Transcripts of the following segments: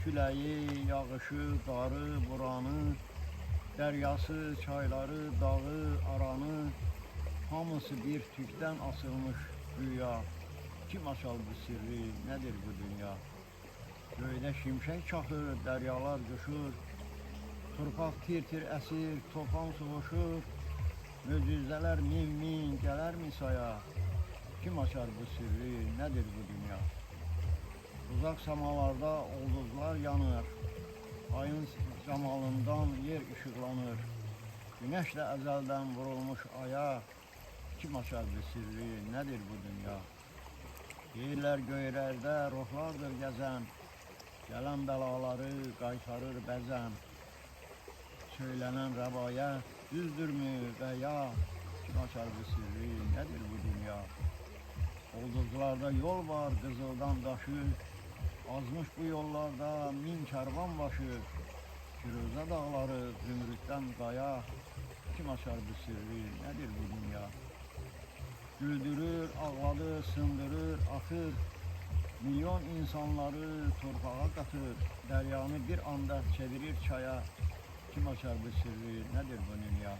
küləyi, yağışı, qarı, buranı, dəryası, çayları, dağı, aranı, hamısı bir tükdən asılmış güya. Kim açar bu sirri, nədir bu dünya? Göydə şimşək çaxır, dəryalar coşur, torpaq tir-tir əsir, tufan soğuşur, möcüzələr min-min gələrmi saya? Kim açar bu sirri, nədir bu dünya? Uzaq samalarda ulduzlar yanır, ayın camalından yer işıqlanır, güneş də əzəldən vurulmuş aya. Kim açar bu sirri, nədir bu dünya? Deyirlər göylərdə ruhlardır gəzən, gələn bəlaları qaytarır bəzən. Söylənən rəvayət düzdürmü və ya? Kim açar bu sirri, nədir bu dünya? Ulduzlarda yol var qızıldan daşı, azmış bu yollarda min kərvan başı. Firuzə dağları zümrüddən qaya. Kim açar bu sirri, nədir bu dünya? Güldürür, ağladır, sındırır, atır, milyon insanları torpağa qatır, dəryanı bir anda çevirir çaya. Kim açar bu sirri, nədir bu dünya?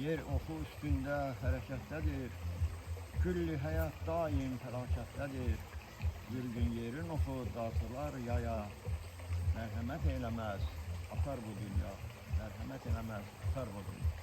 Yer oxu üstündə hərəkətdədir, külli həyat daim fəlakətdədir. Bir gün yerin oxu dartılar yaya, mərhəmət eləməz, atar bu dünya, mərhəmət eləməz, atar bu dünya.